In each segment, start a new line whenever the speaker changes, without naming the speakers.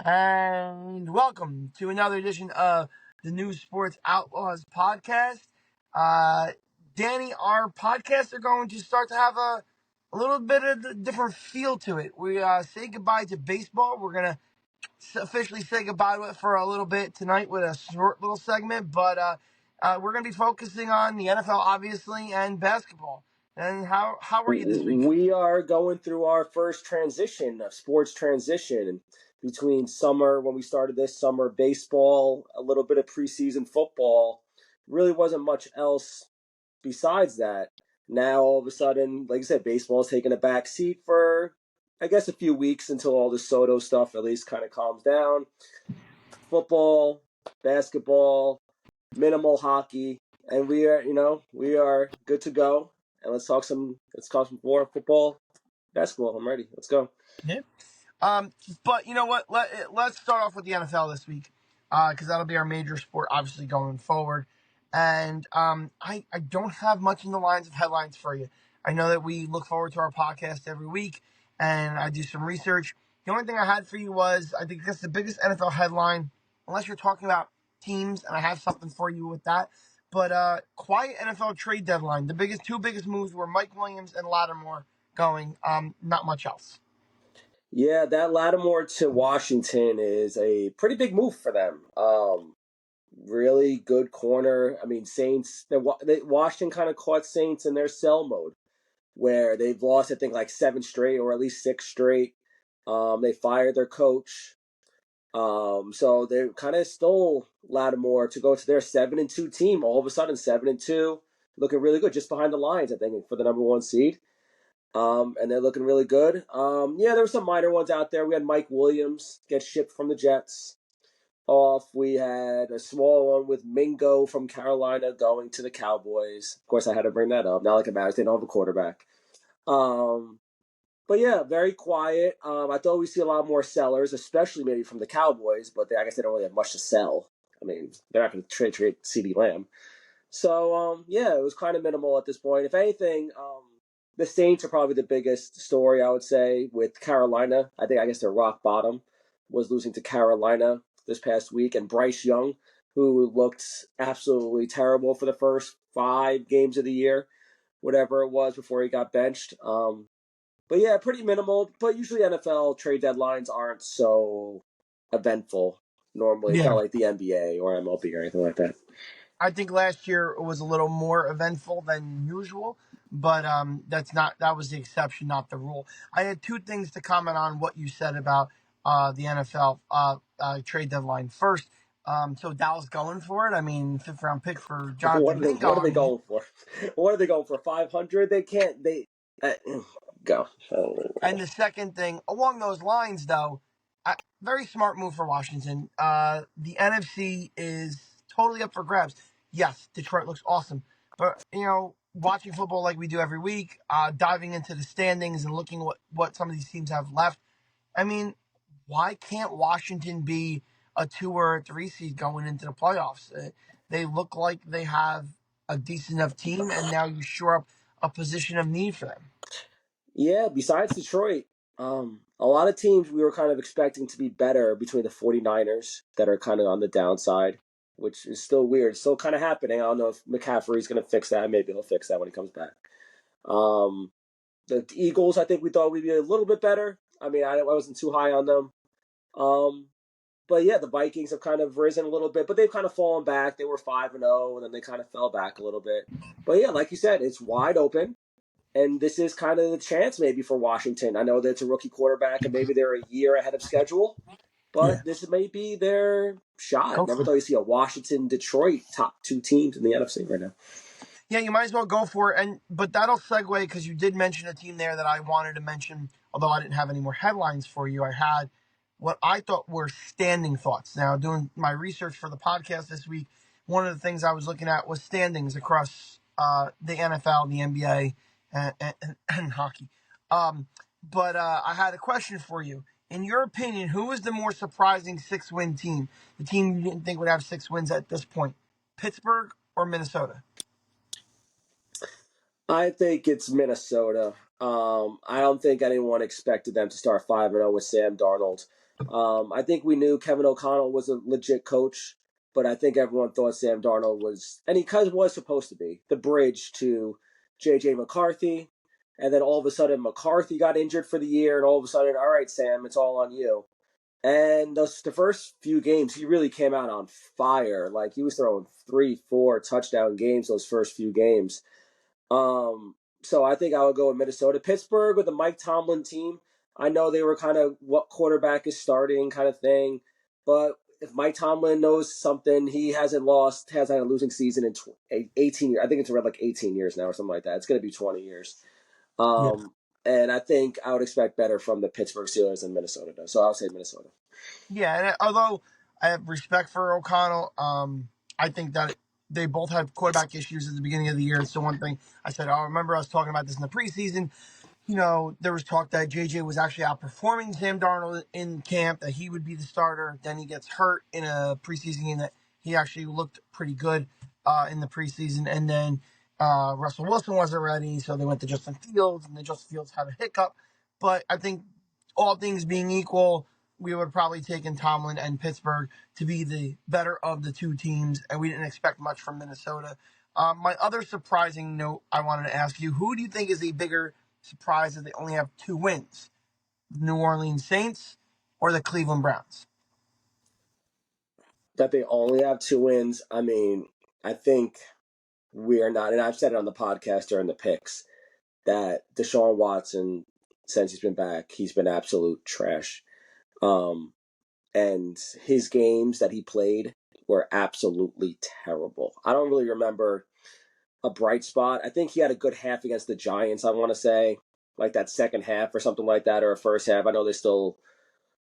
And welcome to another edition of the New Sports Outlaws podcast. Uh, Danny, our podcasts are going to start to have a little bit of a different feel to it. We say goodbye to baseball. We're going to officially say goodbye to it for a little bit tonight with a short little segment, but we're going to be focusing on the NFL, obviously, and basketball. And how are you this week?
We are going through our first transition, a sports transition between summer, when we started this summer baseball, a little bit of preseason football. Really wasn't much else besides that. Now, all of a sudden, like I said, baseball is taking a back seat for, I guess, a few weeks until all the Soto stuff at least kind of calms down. Football, basketball, minimal hockey, and we are good to go. And let's talk some more football, basketball. I'm ready. Let's go.
Yeah. But you know what? Let's start off with the NFL this week, because that'll be our major sport, obviously, going forward. And I don't have much in the lines of headlines for you. I know that we look forward to our podcast every week, and I do some research. The only thing I had for you was I think that's the biggest NFL headline, unless you're talking about teams, and I have something for you with that. But quiet NFL trade deadline. The two biggest moves were Mike Williams and Lattimore going. Not much else.
Yeah, that Lattimore to Washington is a pretty big move for them. Really good corner. I mean, Saints. Washington kind of caught Saints in their sell mode, where they've lost, I think, like 7 straight or at least 6 straight. They fired their coach. So they kind of stole Lattimore to go to their 7-2 team. All of a sudden, 7-2, looking really good, just behind the Lions, I think, for the number one seed. And they're looking really good. Yeah, there were some minor ones out there. We had Mike Williams get shipped from the Jets off. We had a small one with Mingo from Carolina going to the Cowboys. Of course, I had to bring that up. Not like it matters. They don't have a quarterback. Um, but yeah, very quiet. I thought we'd see a lot more sellers, especially maybe from the Cowboys, but I guess they don't really have much to sell. I mean, they're not going to trade CeeDee Lamb. So, yeah, it was kind of minimal at this point. If anything, the Saints are probably the biggest story, I would say, with Carolina. I guess their rock bottom was losing to Carolina this past week, and Bryce Young, who looked absolutely terrible for the first 5 games of the year, whatever it was before he got benched. But yeah, pretty minimal. But usually NFL trade deadlines aren't so eventful normally. It's not
Yeah.
like the NBA or MLB or anything like that.
I think last year was a little more eventful than usual, but that was the exception, not the rule. I had two things to comment on what you said about the NFL trade deadline. First, so Dallas going for it. I mean, fifth round pick for
What
Jonathan
are they?
Mingo.
What are
I
they
mean,
going for? What are they going for? 500? They can't. They uh, go.
and the second thing along those lines, though, very smart move for Washington. The NFC is totally up for grabs. Yes, Detroit looks awesome, but watching football like we do every week, diving into the standings and looking what some of these teams have left. I mean, why can't Washington be a 2 or 3 seed going into the playoffs? They look like they have a decent enough team, and now you shore up a position of need for them.
Yeah. Besides Detroit, a lot of teams we were kind of expecting to be better between the 49ers that are kind of on the downside, which is still weird. Still kind of happening. I don't know if McCaffrey's going to fix that. Maybe he'll fix that when he comes back. Um, the Eagles, I think we thought we'd be a little bit better. I mean, I wasn't too high on them. Um, But yeah, the Vikings have kind of risen a little bit, but they've kind of fallen back. They were 5-0, and then they kind of fell back a little bit. But yeah, like you said, it's wide open, and this is kind of the chance maybe for Washington. I know that it's a rookie quarterback, and maybe they're a year ahead of schedule,
Yeah,
but this may be their shot.
go
Never
for it.
thought you'd see a Washington Detroit top 2 teams in the NFC right now.
Yeah, you might as well go for it. But that'll segue because you did mention a team there that I wanted to mention. Although I didn't have any more headlines for you, I had what I thought were standing thoughts. Now, doing my research for the podcast this week, one of the things I was looking at was standings across the NFL, the NBA, and hockey. But I had a question for you. In your opinion, who is the more surprising 6-win team? The team you didn't think would have 6 wins at this point, Pittsburgh or Minnesota?
I think it's Minnesota. I don't think anyone expected them to start 5-0 with Sam Darnold. I think we knew Kevin O'Connell was a legit coach, but I think everyone thought Sam Darnold was, and he kind of was supposed to be, the bridge to J.J. McCarthy. And then all of a sudden, McCarthy got injured for the year, and all of a sudden, all right, Sam, it's all on you. And the first few games, he really came out on fire. Like, he was throwing 3, 4 touchdown games those first few games. So I think I would go with Minnesota. Pittsburgh with the Mike Tomlin team. I know they were kind of what quarterback is starting kind of thing, but if Mike Tomlin knows something, he hasn't had a losing season in 18 years. I think it's around like 18 years now or something like that. It's going to be 20 years.
Yeah.
And I think I would expect better from the Pittsburgh Steelers than Minnesota does. So I'll say Minnesota.
Yeah, and although I have respect for O'Connell, I think that they both had quarterback issues at the beginning of the year. So one thing I said, I remember I was talking about this in the preseason. There was talk that JJ was actually outperforming Sam Darnold in camp, that he would be the starter. Then he gets hurt in a preseason game that he actually looked pretty good in the preseason. And then Russell Wilson wasn't ready, so they went to Justin Fields, and then Justin Fields had a hiccup. But I think all things being equal, we would have probably taken Tomlin and Pittsburgh to be the better of the two teams, and we didn't expect much from Minnesota. My other surprising note I wanted to ask you, who do you think is a bigger surprise that they only have 2 wins? The New Orleans Saints or the Cleveland Browns?
That they only have 2 wins. I mean, I think we are not, and I've said it on the podcast during the picks, that Deshaun Watson, since he's been back, he's been absolute trash. And his games that he played were absolutely terrible. I don't really remember a bright spot. I think he had a good half against the Giants, I want to say, like that second half or something like that, or a first half. I know they still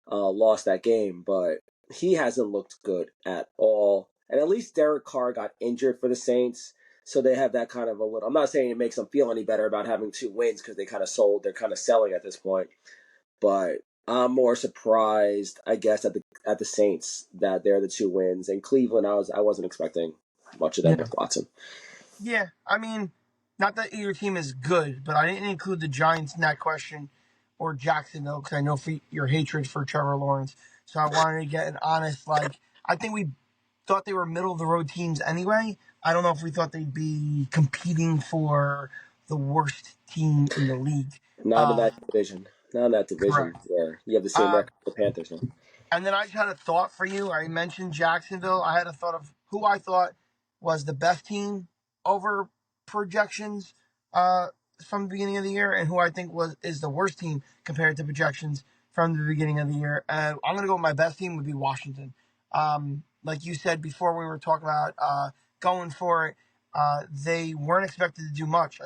lost that game, but he hasn't looked good at all. And at least Derek Carr got injured for the Saints, so they have that kind of a little. I'm not saying it makes them feel any better about having 2 wins because they kind of sold. They're kind of selling at this point, but I'm more surprised, I guess, at the Saints that they're the 2 wins. And Cleveland, I wasn't expecting much of them
Yeah.
with Watson.
Yeah, I mean, not that either team is good, but I didn't include the Giants in that question or Jacksonville because I know for your hatred for Trevor Lawrence. So I wanted to get an honest, I think we thought they were middle of the road teams anyway. I don't know if we thought they'd be competing for the worst team in the league.
Not in
Uh,
that division. Not in that division
correct.
where you have the same
Uh,
record as the Panthers now.
And then I just had a thought for you. I mentioned Jacksonville. I had a thought of who I thought was the best team over projections from the beginning of the year, and who I think is the worst team compared to projections from the beginning of the year. I'm gonna go with my best team would be Washington. Like you said before, we were talking about going for it. They weren't expected to do much.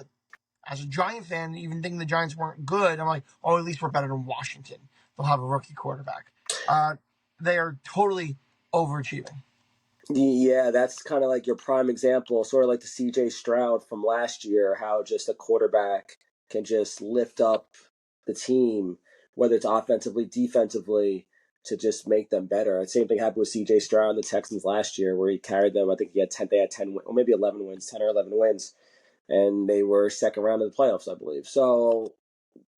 As a Giant fan, even thinking the Giants weren't good, I'm like, oh, at least we're better than Washington. They'll have a rookie quarterback. Uh, they are totally overachieving.
Yeah, that's kind of like your prime example, sort of like the CJ Stroud from last year, how just a quarterback can just lift up the team, whether it's offensively, defensively, to just make them better. The same thing happened with CJ Stroud and the Texans last year, where he carried them. I think they had 10, or maybe 11 wins, 10 or 11 wins, and they were second round of the playoffs, I believe. So,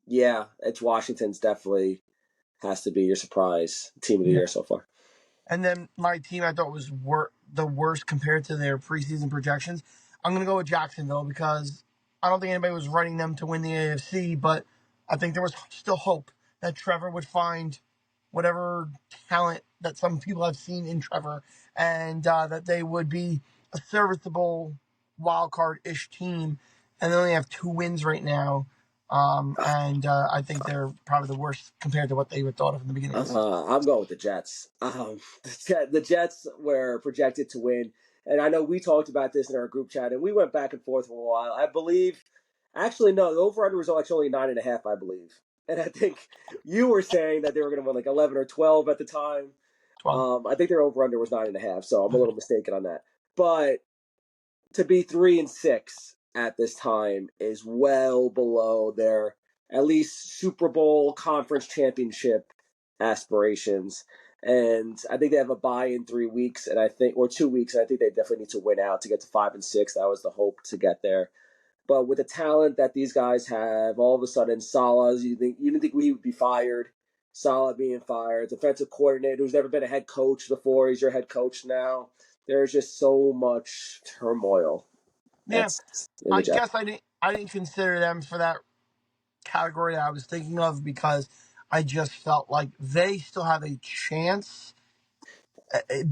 yeah, it's Washington's definitely has to be your surprise team of the
Yeah.
year so far.
And then my team I thought was the worst compared to their preseason projections. I'm going to go with Jacksonville because I don't think anybody was writing them to win the AFC, but I think there was still hope that Trevor would find whatever talent that some people have seen in Trevor, and that they would be a serviceable wild card ish team. And they only have 2 wins right now. And I think they're probably the worst compared to what they would thought of in the beginning of the season.
I'm going with the Jets. The Jets were projected to win, and I know we talked about this in our group chat, and we went back and forth for a while. I believe, actually, no, the over/under was actually 9.5, I believe, and I think you were saying that they were going to win like 11 or 12 at the time.
12.
I think their over/under was 9.5, so I'm a little mistaken on that. But to be 3-6 at this time is well below their at least Super Bowl conference championship aspirations. And I think they have a bye in 3 weeks, and I think or 2 weeks, and I think they definitely need to win out to get to 5-6. That was the hope to get there. But with the talent that these guys have, all of a sudden Salah, you didn't think he would be fired. Saleh being fired, defensive coordinator who's never been a head coach before, he's your head coach now. There's just so much turmoil
Yeah,
that's in the
I
Jets.
guess I didn't consider them for that category I was thinking of because I just felt like they still have a chance,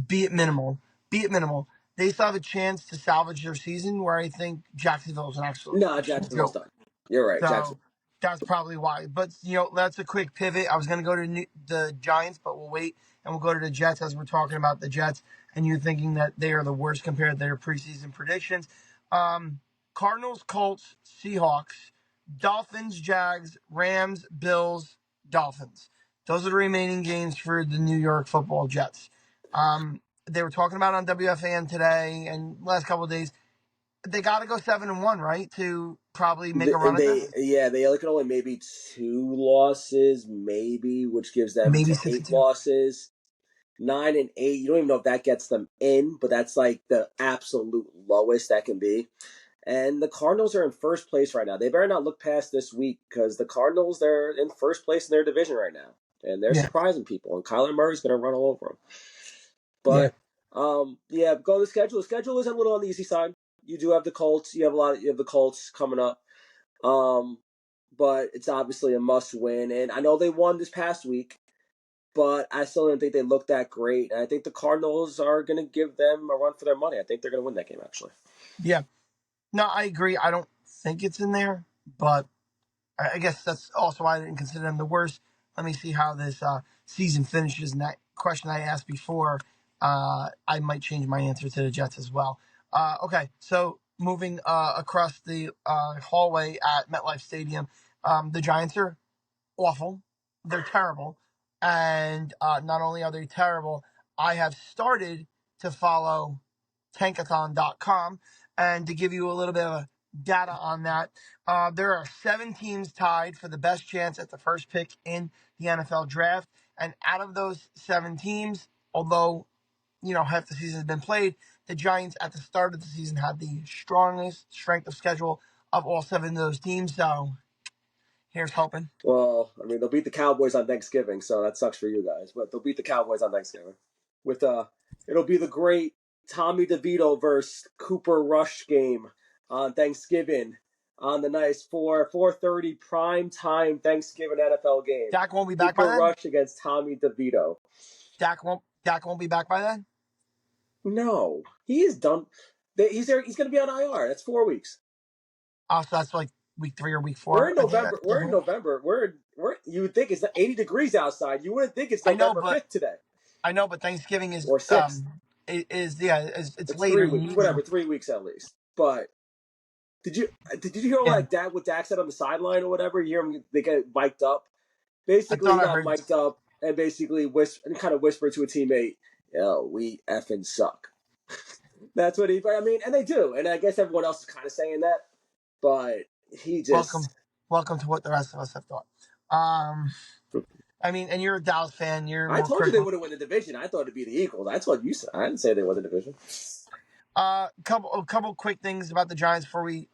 be it minimal, be it minimal. They still have a chance to salvage their season. Where I think Jacksonville is an
No,
absolute
Jacksonville's
joke.
done. You're right,
So
Jackson.
that's probably why. But that's a quick pivot. I was going to go to the Giants, but we'll wait and we'll go to the Jets as we're talking about the Jets. And you're thinking that they are the worst compared to their preseason predictions. Cardinals, Colts, Seahawks, Dolphins, Jags, Rams, Bills, Dolphins. Those are the remaining games for the New York Football Jets. They were talking about on WFAN today and last couple of days. They got to go 7-1, right, to probably make a run at this.
They look at only maybe 2 losses, maybe, which gives them
Maybe
to
6 and
eight
2.
losses. 9-8. You don't even know if that gets them in, but that's like the absolute lowest that can be. And the Cardinals are in first place right now. They better not look past this week because the Cardinals, they're in first place in their division right now. And they're
Yeah,
surprising people. And Kyler Murray's going to run all over them.
yeah,
But, go to the schedule. The schedule is a little on the easy side. You do have the Colts. You have the Colts coming up. But it's obviously a must win. And I know they won this past week, but I still don't think they look that great. And I think the Cardinals are going to give them a run for their money. I think they're going to win that game, actually.
yeah. No, I agree. I don't think it's in there, but I guess that's also why I didn't consider them the worst. Let me see how this season finishes. And that question I asked before, I might change my answer to the Jets as well. Okay, so moving across the hallway at MetLife Stadium, the Giants are awful. They're terrible. And not only are they terrible, I have started to follow tankathon.com. And to give you a little bit of data on that, there are 7 teams tied for the best chance at the first pick in the NFL draft. And out of those 7 teams, although half the season has been played, the Giants at the start of the season had the strongest strength of schedule of all 7 of those teams. So here's hoping.
Well, I mean, they'll beat the Cowboys on Thanksgiving, so that sucks for you guys. But they'll beat the Cowboys on Thanksgiving. With It'll be the great Tommy DeVito versus Cooper Rush game on Thanksgiving on the nice 4:30 prime time Thanksgiving NFL game.
Dak won't be back by
Cooper
then.
Rush against Tommy DeVito.
Dak won't be back by then.
No, he is done. He's there. He's going to be on IR. That's 4 weeks.
Oh, so that's like week 3 or week
We're
4.
in
I think that's
November. We're in November. We're. You would think it's 80 degrees outside. You wouldn't think it's
I know,
November
but
5th today
Thanksgiving is
or 6th.
it's
It's
later
3
in the
weeks,
evening.
whatever, 3 weeks at least. But did you hear
Yeah,
what Dak said on the sideline or whatever? You hear him? They get mic'd up.
I
Basically,
thought
he
I
got
heard.
mic'd up and basically kind of whispered to a teammate, "Yo, we effing suck." That's what he. I mean, and they do, and I guess everyone else is kind of saying that, but he
Welcome,
just.
welcome to what the rest of us have thought. I mean, and you're a Dallas fan. You're
I
more
told you they
critical.
wouldn't win the division. I thought it'd be the Eagles. That's what you said. I didn't say they won the division.
A couple quick things about the Giants before we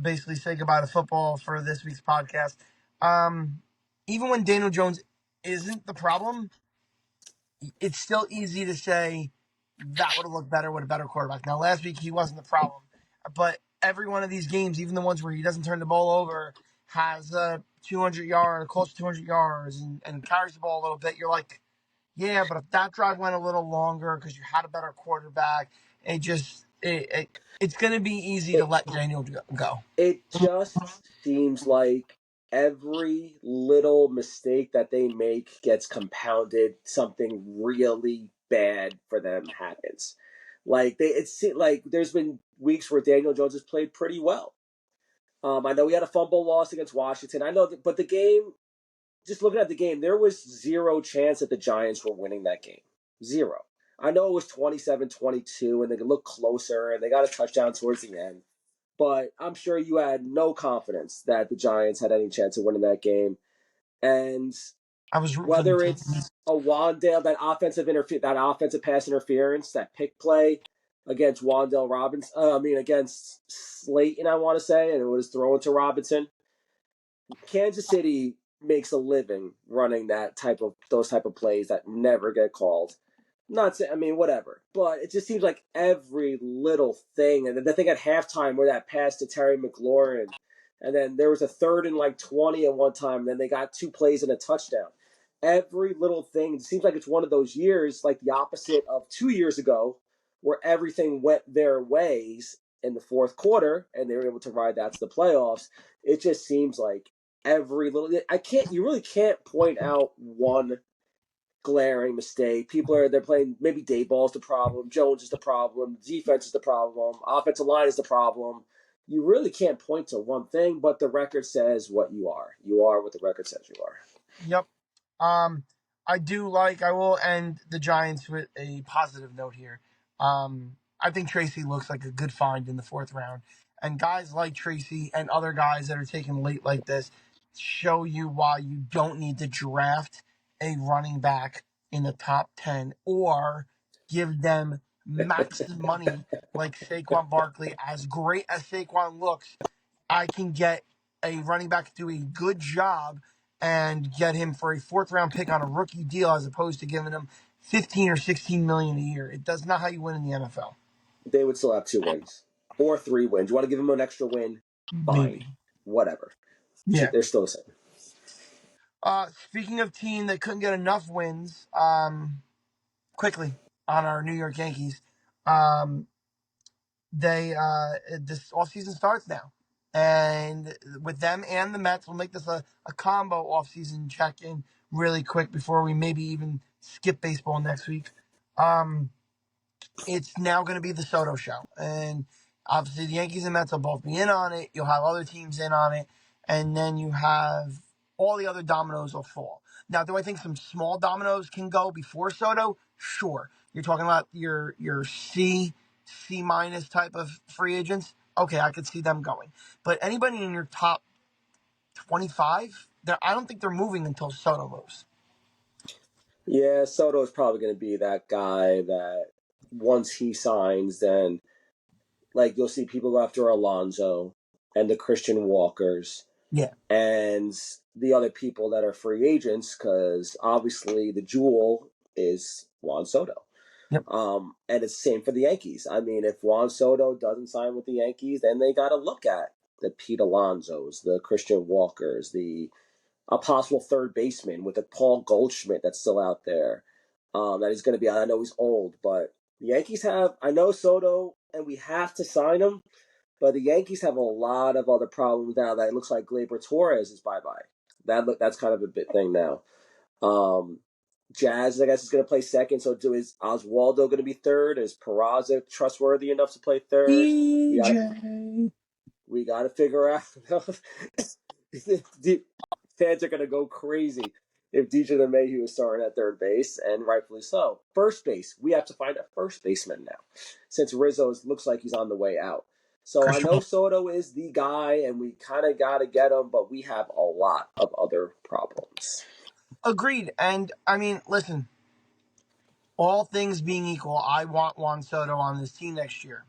basically say goodbye to football for this week's podcast. Um, Even when Daniel Jones isn't the problem, it's still easy to say that would have looked better with a better quarterback. Now, last week he wasn't the problem, but every one of these games, even the ones where he doesn't turn the ball over, has 200 yards, close to 200 yards, and carries the ball a little bit. You're like, yeah, but if that drive went a little longer because you had a better quarterback, it's going to be easy to
It
let Daniel go.
it just seems like every little mistake that they make gets compounded. Something really bad for them happens. Like like there's been weeks where Daniel Jones has played pretty well. I know he had a fumble loss against Washington. I know, but the game, just looking at the game, there was zero chance that the Giants were winning that game. Zero. I know it was 27-22, and they could look closer, and they got a touchdown towards the end. But I'm sure you had no confidence that the Giants had any chance of winning that game. And
I was rooting for the
whether
team.
it's a Wandale, that offensive pass interference, that pick play against Wandale Robinson, against Slayton, I want to say, and it was thrown to Robinson. Kansas City makes a living running those type of plays that never get called. Not saying, I mean, whatever, but it just seems like every little thing. And the thing at halftime where that pass to Terry McLaurin, and then there was a 3rd and like 20 at one time, and then they got 2 plays and a touchdown. Every little thing, it seems like it's one of those years, like the opposite of 2 years ago, where everything went their ways in the fourth quarter, and they were able to ride that to the playoffs. It just seems like every little, you really can't point out one glaring mistake. They're playing, maybe Dayball's the problem, Jones is the problem, defense is the problem, offensive line is the problem. You really can't point to one thing, but the record says what you are. You are what the record says you are.
Yep. I will end the Giants with a positive note here. I think Tracy looks like a good find in the fourth round. And guys like Tracy and other guys that are taken late like this show you why you don't need to draft a running back in the top 10 or give them max money like Saquon Barkley. As great as Saquon looks, I can get a running back to do a good job and get him for a fourth round pick on a rookie deal as opposed to giving him 15 or 16 million a year. It does not how you win in the NFL.
They would still have 2 wins or 3 wins. You want to give them an extra win? Fine.
Maybe.
Whatever.
Yeah.
They're still the same.
Speaking of team that couldn't get enough wins, quickly on our New York Yankees, um, this offseason starts now. And with them and the Mets, we'll make this a combo offseason check in really quick before we maybe even skip baseball next week. It's now going to be the Soto show. And obviously, the Yankees and Mets will both be in on it. You'll have other teams in on it. And then you have all the other dominoes will fall. Now, do I think some small dominoes can go before Soto? Sure. You're talking about your C minus type of free agents. Okay, I could see them going. But anybody in your top 25, I don't think they're moving until Soto moves.
Yeah, Soto is probably going to be that guy that once he signs, then like you'll see people go after Alonso and the Christian Walkers
Yeah.
and the other people that are free agents, because obviously the jewel is Juan Soto.
Yep.
And it's the same for the Yankees. I mean, if Juan Soto doesn't sign with the Yankees, then they got to look at the Pete Alonsos, the Christian Walkers, a possible third baseman with a Paul Goldschmidt that's still out there. That he's going to be out. I know he's old, but the Yankees I know Soto, and we have to sign him, but the Yankees have a lot of other problems now that it looks like Gleyber Torres is bye-bye. That's kind of a big thing now. Jazz, I guess, is going to play second. So is Oswaldo going to be third? Is Peraza trustworthy enough to play third? We got to figure out. Fans are going to go crazy if DJ LeMahieu is starting at third base, and rightfully so. First base, we have to find a first baseman now, since Rizzo looks like he's on the way out. So I know Soto is the guy, and we kind of got to get him, but we have a lot of other problems.
Agreed. And I mean, listen, all things being equal, I want Juan Soto on this team next year.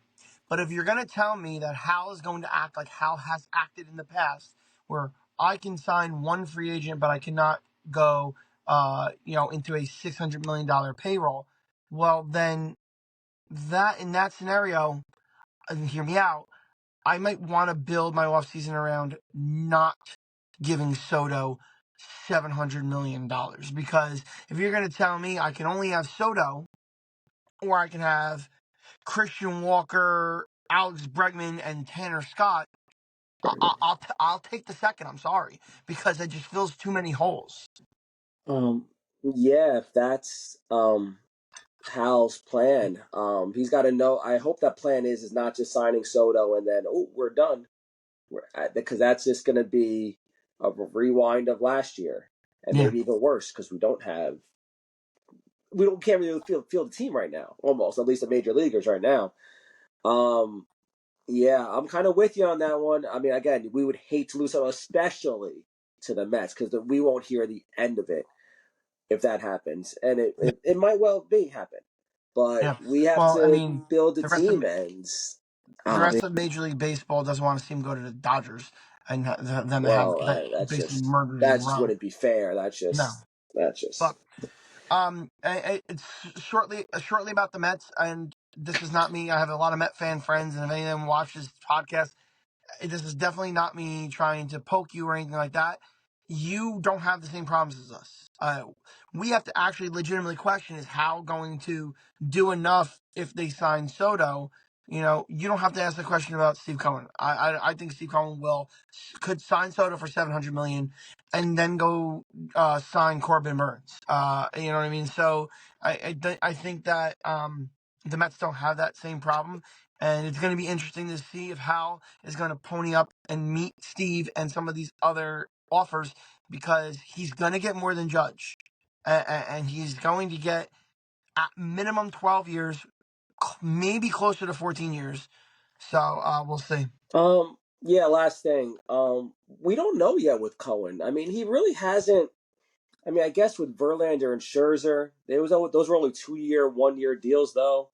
But if you're going to tell me that Hal is going to act like Hal has acted in the past, where I can sign one free agent, but I cannot go, into a $600 million payroll, well, then in that scenario, and hear me out, I might want to build my offseason around not giving Soto $700 million. Because if you're going to tell me I can only have Soto, or I can have Christian Walker, Alex Bregman, and Tanner Scott, I'll take the second. I'm sorry, because it just fills too many holes.
Yeah, if that's Hal's plan, he's got to know. I hope that plan is not just signing Soto and then we're done, because that's just going to be a rewind of last year, and maybe even worse because can't really feel the team right now. Almost, at least the major leaguers right now. Yeah, I'm kind of with you on that one. I mean, again, we would hate to lose him, especially to the Mets, because we won't hear the end of it if that happens, and it might well happen. But we have to build a team, and
the rest of Major League Baseball doesn't want to see him go to the Dodgers. and them to have
Well,
that
that's
basically
just
murders you
that
in
just
Rome.
wouldn't be fair.
No,
That's just.
but it's shortly about the Mets, and this is not me. I have a lot of Met fan friends, and if any of them watch this podcast, this is definitely not me trying to poke you or anything like that. You don't have the same problems as us. We have to actually legitimately question is how going to do enough if they sign Soto. You don't have to ask the question about Steve Cohen. I think Steve Cohen could sign Soto for $700 million, and then go sign Corbin Burns. You know what I mean? So I think that the Mets don't have that same problem, and it's going to be interesting to see if Hal is going to pony up and meet Steve and some of these other offers, because he's going to get more than Judge, and he's going to get at minimum 12 years, maybe closer to 14 years. So we'll see.
Yeah. Last thing. We don't know yet with Cohen. I mean, he really hasn't. I mean, I guess with Verlander and Scherzer, those were only 2-year, 1-year deals, though.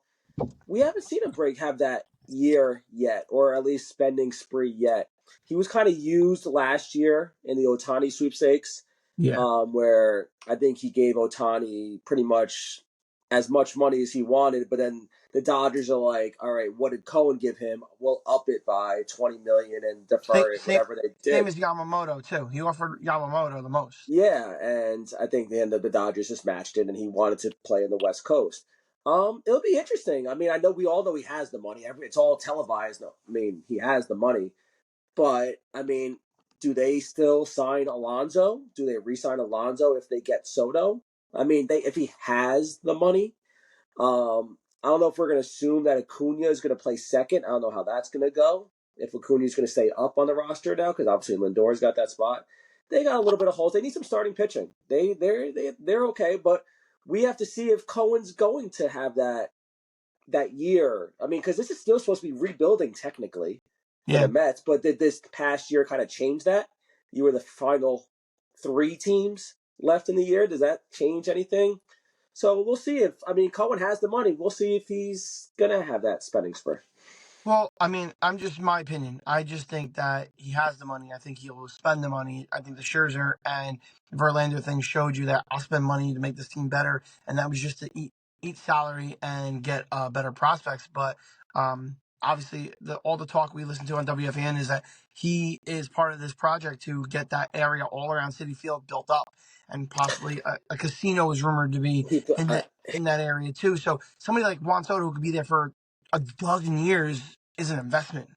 We haven't seen him have that year yet, or at least spending spree yet. He was kind of used last year in the Otani sweepstakes,
Yeah.
where I think he gave Otani pretty much as much money as he wanted, but then the Dodgers are like, all right, what did Cohen give him? We'll up it by 20 million and
Same,
defer it,
same,
whatever they
same
did.
as Yamamoto too. He offered Yamamoto the most.
Yeah, and I think the Dodgers just matched it, and he wanted to play in the West Coast. It'll be interesting. I mean, I know we all know he has the money. It's all televised. No, I mean, he has the money, but I mean, do they still sign Alonso? Do they re-sign Alonso if they get Soto? I mean, if he has the money, I don't know if we're going to assume that Acuna is going to play second. I don't know how that's going to go. If Acuna is going to stay up on the roster now, because obviously Lindor's got that spot. They got a little bit of holes. They need some starting pitching. They're okay, but we have to see if Cohen's going to have that year. I mean, because this is still supposed to be rebuilding technically for the
Yeah.
Mets, but did this past year kind of change that? You were the final 3 teams left in the year. Does that change anything? So we'll see Cohen has the money. We'll see if he's gonna have that spending spree.
Well, I mean, I'm just my opinion. I just think that he has the money. I think he will spend the money. I think the Scherzer and Verlander thing showed you that I'll spend money to make this team better, and that was just to eat salary and get better prospects. But obviously, all the talk we listen to on WFAN is that he is part of this project to get that area all around Citi Field built up, and possibly a casino is rumored to be
He,
in
I,
that in that area too. So somebody like Juan Soto, who could be there for a dozen years, is an investment.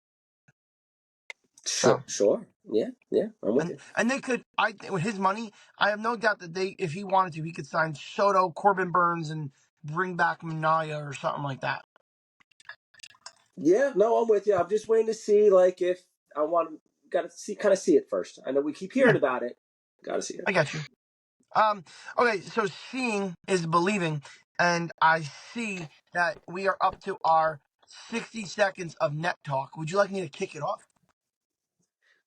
sure,
So,
sure, yeah, I'm with you.
and they could, I think, with his money, I have no doubt that if he wanted to, he could sign Soto, Corbin Burns, and bring back Minaya or something like that.
Yeah, no, I'm with you. I'm just waiting to see if I want. Got to see it first. I know we keep hearing
Yeah,
about it. Got to see it.
I got you. Okay, so seeing is believing, and I see that we are up to our 60 seconds of net talk. Would you like me to kick it off?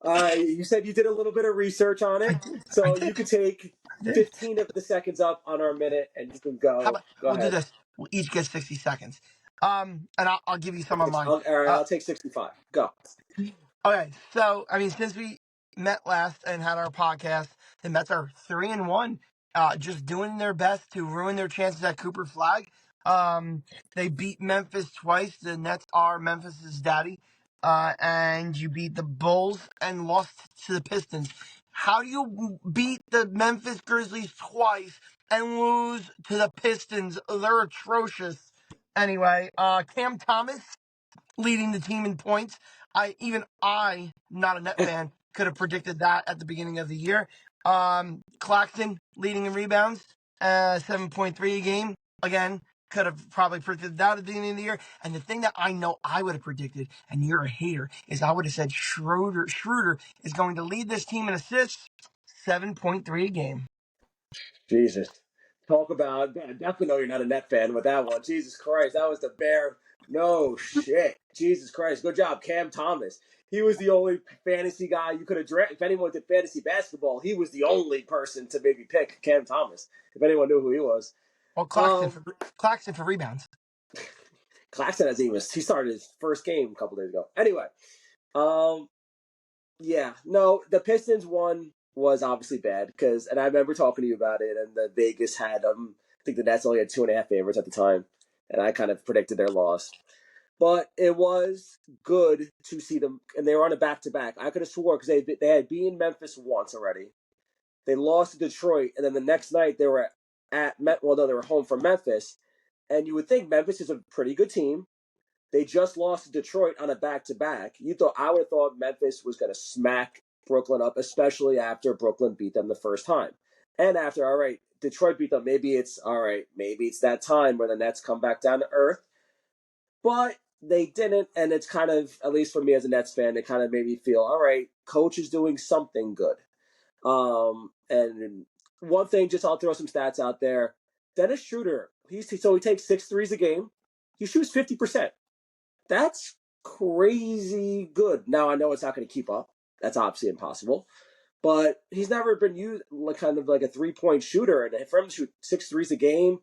You said you did a little bit of research on
I
it,
did. I
so you
did.
could take
I did.
15 of the seconds up on our minute, and you can
How
go.
about
Go
we'll do
ahead.
this? We'll each get 60 seconds. And I'll give you some of mine.
All right,
Uh,
I'll take 65. Go.
Okay, so I mean, since we met last and had our podcast, the Mets are 3-1, just doing their best to ruin their chances at Cooper Flag. They beat Memphis twice. The Nets are Memphis's daddy, and you beat the Bulls and lost to the Pistons. How do you beat the Memphis Grizzlies twice and lose to the Pistons? They're atrocious. Anyway, Cam Thomas leading the team in points. I, not a net fan, could have predicted that at the beginning of the year. Claxton leading in rebounds, 7.3 a game. Again, could have probably predicted that at the beginning of the year. And the thing that I know I would have predicted, and you're a hater, is I would have said Schroeder is going to lead this team in assists, 7.3 a game.
Jesus. Talk about, I definitely know you're not a net fan with that one. Jesus Christ, that was the bear. No shit. Jesus Christ. Good job, Cam Thomas. He was the only fantasy guy you could have drafted. If anyone did fantasy basketball, he was the only person to maybe pick Cam Thomas, if anyone knew who he was.
Well,
Um,
Claxton for rebounds.
Claxton he started his first game a couple days ago. Anyway, um, Yeah, no, the Pistons one was obviously bad and I remember talking to you about it, and the Vegas had I think the Nets only had 2.5 favorites at the time, and I kind of predicted their loss. But it was good to see them, and they were on a back to back. I could have swore because they had been in Memphis once already. They lost to Detroit, and then the next night they were they were home from Memphis, and you would think Memphis is a pretty good team. They just lost to Detroit on a back to back. I would have thought Memphis was going to smack Brooklyn up, especially after Brooklyn beat them the first time. And after, all right, Detroit beat them, maybe it's all right, maybe it's that time where the Nets come back down to earth. But they didn't, and it's kind of, at least for me as a Nets fan, it kind of made me feel, all right, coach is doing something good. And one thing, just I'll throw some stats out there. Dennis Schroeder, he takes 6 threes a game. He shoots 50%. That's crazy good. Now I know it's not going to keep up. That's obviously impossible. But he's never been used kind of like a 3-point shooter. And for him to shoot 6 threes a game,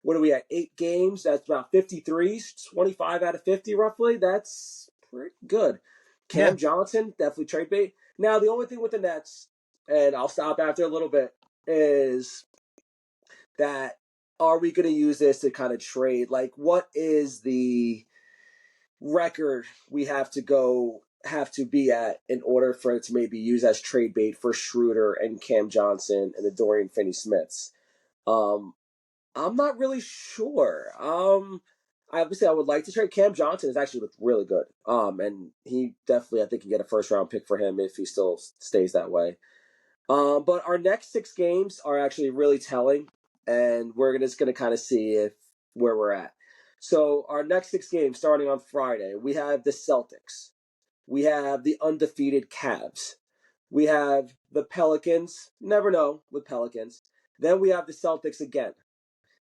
what are we at? 8 games? That's about 53s, 25 out of 50 roughly. That's pretty good.
Yeah.
Cam Johnson, definitely trade bait. Now, the only thing with the Nets, and I'll stop after a little bit, is that are we going to use this to kind of trade? Like, what is the record we have to be at in order for it to maybe use as trade bait for Schroeder and Cam Johnson and the Dorian Finney-Smiths? I'm not really sure. Obviously, I would like to trade. Cam Johnson has actually looked really good. And he definitely, I think, can get a first round pick for him if he still stays that way. But our next 6 games are actually really telling, and we're just going to kind of see where we're at. So our next 6 games, starting on Friday, we have the Celtics. We have the undefeated Cavs. We have the Pelicans. Never know with Pelicans. Then we have the Celtics again.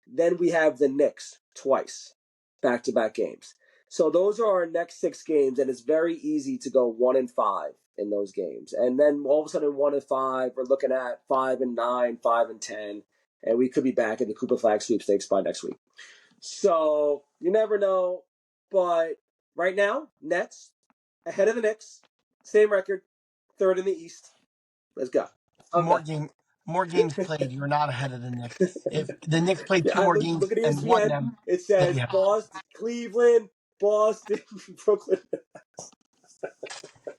Then we have the Knicks twice, back-to-back games. So those are our next 6 games, and it's very easy to go 1-5 in those games. And then all of a sudden, 1-5, we're looking at 5-9, 5-10, and we could be back in the Cooper Flag sweepstakes by next week. So you never know, but right now, Nets ahead of the Knicks, same record, 3rd in the East. Let's go. I'm
more
done.
game more games played, you're not ahead of the Knicks. If the Knicks played
Yeah,
2
I
more
look,
games
look at
and won
ESPN.
them,
It
they'd
says
be ahead.
Boston, Cleveland, Boston, Brooklyn.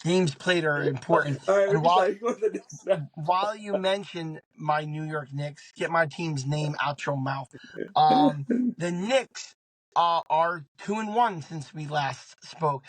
Games played are important.
All right,
And
we're sorry. Go to the Knicks now.
while you mention my New York Knicks, get my team's name out your mouth. The Knicks are 2-1 since we last spoke.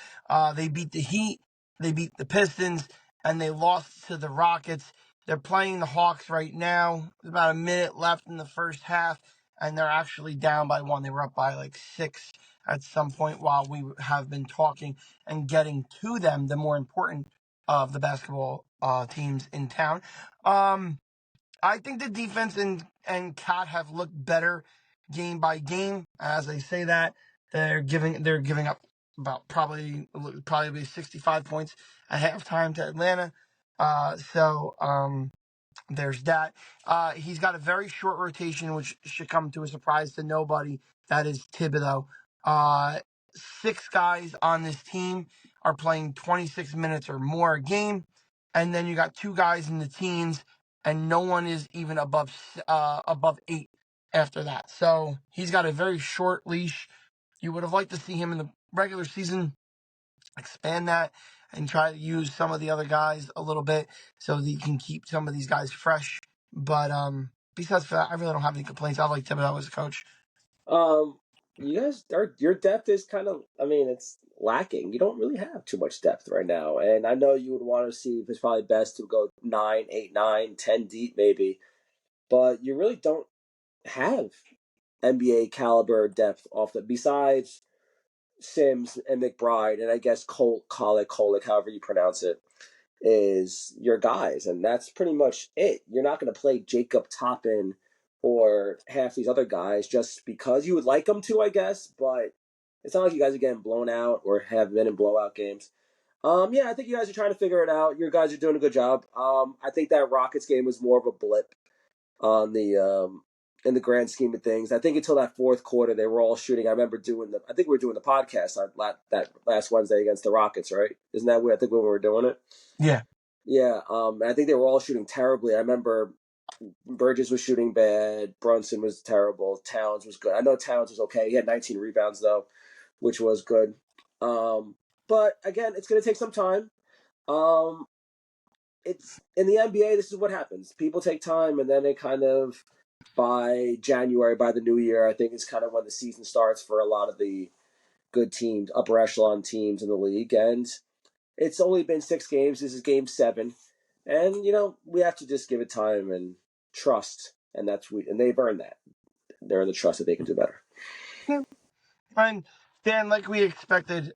They beat the Heat, they beat the Pistons, and they lost to the Rockets. They're playing the Hawks right now. There's about a minute left in the first half, and they're actually down by 1. They were up by like 6 at some point while we have been talking and getting to them, the more important of the basketball teams in town. I think the defense and Cat have looked better game by game. As I say that, they're giving up about probably 65 points at halftime to Atlanta. So there's that. He's got a very short rotation, which should come to a surprise to nobody. That is Thibodeau. 6 guys on this team are playing 26 minutes or more a game, and then you got 2 guys in the teens, and no one is even above 8 after that. So he's got a very short leash. You would have liked to see him in the regular season expand that and try to use some of the other guys a little bit so that you can keep some of these guys fresh. But besides that, I really don't have any complaints. I like Thibodeau as a coach.
Um, you guys, your depth is kind of, I mean, it's lacking. You don't really have too much depth right now. And I know you would want to see if it's probably best to go 9, 8, 9, 10 deep maybe, but you really don't have NBA caliber depth besides Sims and McBride, and I guess Kolick, however you pronounce it, is your guys, and that's pretty much it. You're not going to play Jacob Toppin or half these other guys just because you would like them to, I guess, but it's not like you guys are getting blown out or have been in blowout games. Yeah, I think you guys are trying to figure it out. Your guys are doing a good job. I think that Rockets game was more of a blip on the in the grand scheme of things. I think until that fourth quarter, they were all shooting. I remember I think we were doing the podcast that last Wednesday against the Rockets, right? Isn't that where I think when we were doing it?
Yeah.
Yeah, I think they were all shooting terribly. I remember Burgess was shooting bad. Brunson was terrible. Towns was good. I know Towns was okay. He had 19 rebounds though, which was good. But again, it's going to take some time. Um, it's in the NBA. This is what happens. People take time, and then they kind of by January, by the new year, I think is kind of when the season starts for a lot of the good teams, upper echelon teams in the league. And it's only been 6 games. This is game 7, and we have to just give it time and trust, and they've earned that. They're in the trust that they can do better.
Yeah. And Dan, like we expected,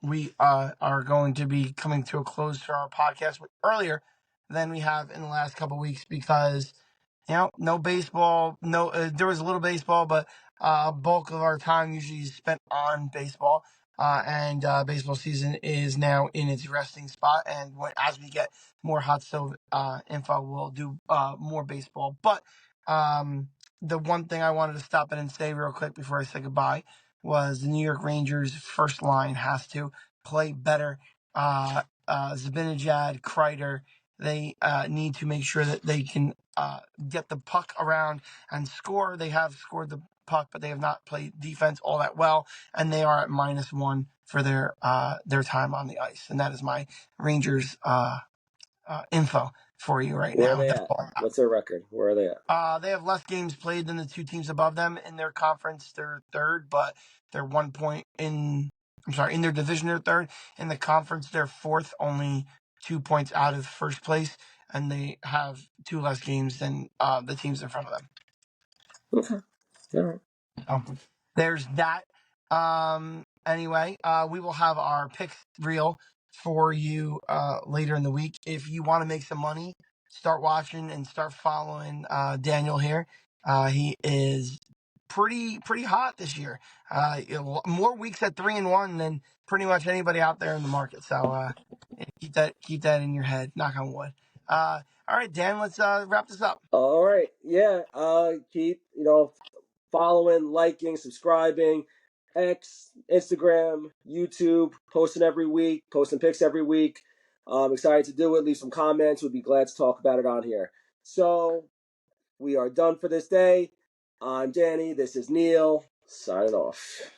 we are going to be coming to a close for our podcast earlier than we have in the last couple weeks because no baseball. No, there was a little baseball, but bulk of our time usually is spent on baseball. And baseball season is now in its resting spot. And as we get more hot stove info, we'll do more baseball. But the one thing I wanted to stop in and say real quick before I say goodbye was the New York Rangers' first line has to play better. Zibanejad, Kreider, they need to make sure that they can get the puck around and score. They have scored the puck, but they have not played defense all that well, and they are at -1 for their time on the ice. And that is my Rangers info for you right
Where are
now.
they
That's
at?
all I got.
What's their record? Where are they at?
They have less games played than the two teams above them in their conference. They're third, but they're 1 point in. I'm sorry, in their division they're third. In the conference they're fourth, only 2 points out of first place, and they have 2 less games than the teams in front of them.
Okay. All right.
There's that. Anyway, we will have our picks reel for you later in the week. If you want to make some money, start watching and start following Daniel here. He is pretty hot this year. More weeks at 3-1 than pretty much anybody out there in the market. So keep that in your head. Knock on wood. All right, Dan, let's wrap this up.
All right. Yeah. Keep following, liking, subscribing. X, Instagram, YouTube, posting every week, posting pics every week. Excited to do it. Leave some comments. We'd be glad to talk about it on here. So we are done for this day. I'm Danny. This is Neil. Signing off.